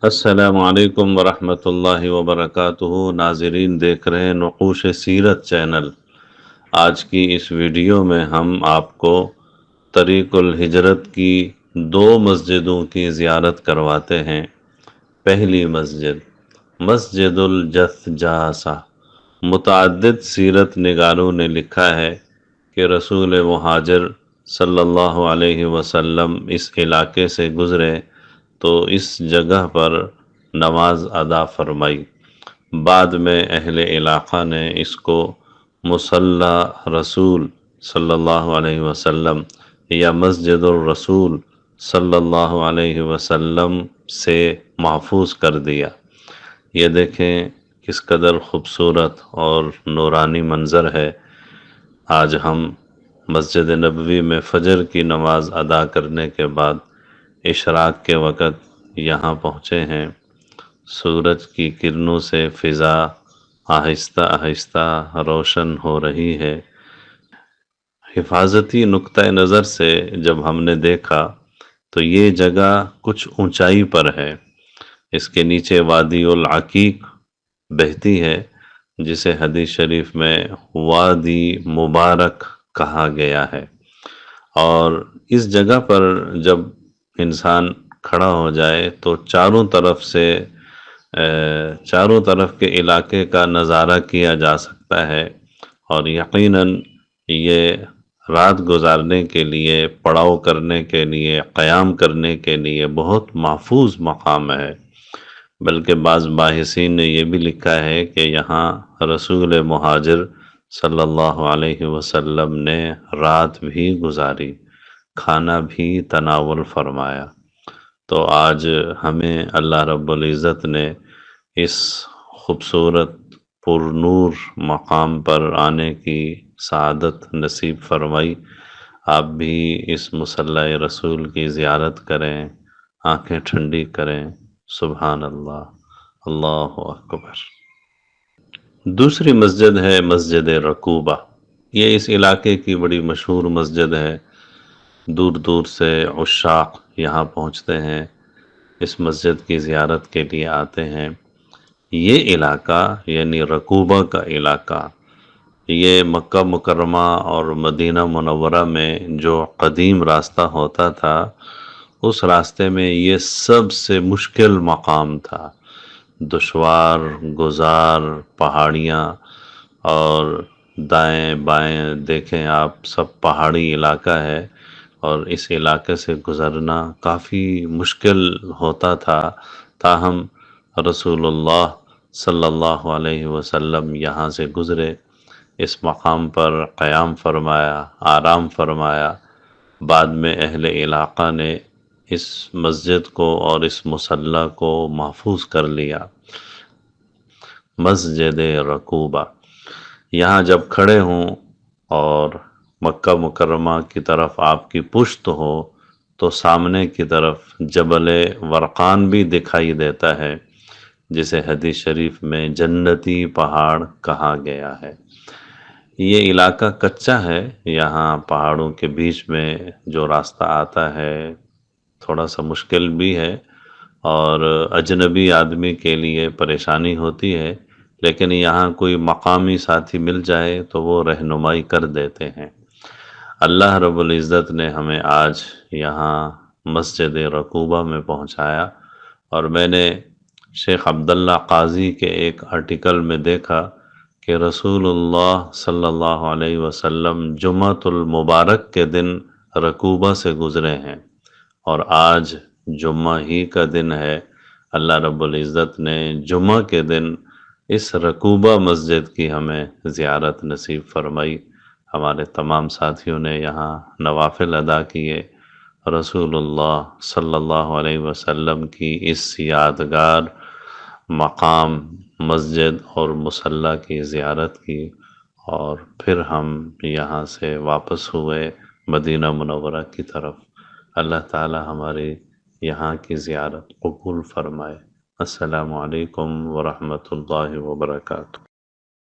السلام علیکم ورحمۃ اللہ وبرکاتہ۔ ناظرین دیکھ رہے ہیں نقوش سیرت چینل۔ آج کی اس ویڈیو میں ہم آپ کو طریق الہجرت کی دو مسجدوں کی زیارت کرواتے ہیں۔ پہلی مسجد مسجد الجثجاسہ۔ متعدد سیرت نگاروں نے لکھا ہے کہ رسول مہاجر صلی اللہ علیہ وسلم اس علاقے سے گزرے تو اس جگہ پر نماز ادا فرمائی۔ بعد میں اہل علاقہ نے اس کو مصلی رسول صلی اللہ علیہ وسلم یا مسجد الرسول صلی اللہ علیہ وسلم سے محفوظ کر دیا۔ یہ دیکھیں کس قدر خوبصورت اور نورانی منظر ہے۔ آج ہم مسجد نبوی میں فجر کی نماز ادا کرنے کے بعد اشراق کے وقت یہاں پہنچے ہیں۔ سورج کی کرنوں سے فضا آہستہ آہستہ روشن ہو رہی ہے۔ حفاظتی نقطہ نظر سے جب ہم نے دیکھا تو یہ جگہ کچھ اونچائی پر ہے۔ اس کے نیچے وادی العقیق بہتی ہے، جسے حدیث شریف میں وادی مبارک کہا گیا ہے۔ اور اس جگہ پر جب انسان کھڑا ہو جائے تو چاروں طرف کے علاقے کا نظارہ کیا جا سکتا ہے، اور یقیناً یہ رات گزارنے کے لیے، پڑاؤ کرنے کے لیے، قیام کرنے کے لیے بہت محفوظ مقام ہے۔ بلکہ بعض باحثین نے یہ بھی لکھا ہے کہ یہاں رسول مہاجر صلی اللہ علیہ وسلم نے رات بھی گزاری، کھانا بھی تناول فرمایا۔ تو آج ہمیں اللہ رب العزت نے اس خوبصورت پر نور مقام پر آنے کی سعادت نصیب فرمائی۔ آپ بھی اس مصلی رسول کی زیارت کریں، آنکھیں ٹھنڈی کریں۔ سبحان اللہ، اللہ اکبر۔ دوسری مسجد ہے مسجد رکوبہ۔ یہ اس علاقے کی بڑی مشہور مسجد ہے۔ دور دور سے عشاق یہاں پہنچتے ہیں، اس مسجد کی زیارت کے لیے آتے ہیں۔ یہ علاقہ یعنی رکوبہ کا علاقہ، یہ مکہ مکرمہ اور مدینہ منورہ میں جو قدیم راستہ ہوتا تھا، اس راستے میں یہ سب سے مشکل مقام تھا۔ دشوار گزار پہاڑیاں، اور دائیں بائیں دیکھیں آپ سب پہاڑی علاقہ ہے، اور اس علاقے سے گزرنا کافی مشکل ہوتا تھا۔ تاہم رسول اللہ صلی اللہ علیہ وسلم یہاں سے گزرے، اس مقام پر قیام فرمایا، آرام فرمایا۔ بعد میں اہل علاقہ نے اس مسجد کو اور اس مصلی کو محفوظ کر لیا۔ مسجد رکوبہ، یہاں جب کھڑے ہوں اور مکہ مکرمہ کی طرف آپ کی پشت ہو تو سامنے کی طرف جبل ورقان بھی دکھائی دیتا ہے، جسے حدیث شریف میں جنتی پہاڑ کہا گیا ہے۔ یہ علاقہ کچا ہے، یہاں پہاڑوں کے بیچ میں جو راستہ آتا ہے تھوڑا سا مشکل بھی ہے، اور اجنبی آدمی کے لیے پریشانی ہوتی ہے، لیکن یہاں کوئی مقامی ساتھی مل جائے تو وہ رہنمائی کر دیتے ہیں۔ اللہ رب العزت نے ہمیں آج یہاں مسجد رکوبہ میں پہنچایا، اور میں نے شیخ عبداللہ قاضی کے ایک آرٹیکل میں دیکھا کہ رسول اللہ صلی اللہ علیہ وسلم جمعۃ المبارک کے دن رکوبہ سے گزرے ہیں، اور آج جمعہ ہی کا دن ہے۔ اللہ رب العزت نے جمعہ کے دن اس رکوبہ مسجد کی ہمیں زیارت نصیب فرمائی۔ ہمارے تمام ساتھیوں نے یہاں نوافل ادا کیے، رسول اللہ صلی اللہ علیہ وسلم کی اس یادگار مقام مسجد اور مصلی کی زیارت کی، اور پھر ہم یہاں سے واپس ہوئے مدینہ منورہ کی طرف۔ اللہ تعالی ہماری یہاں کی زیارت قبول فرمائے۔ السلام علیکم ورحمۃ اللہ وبرکاتہ۔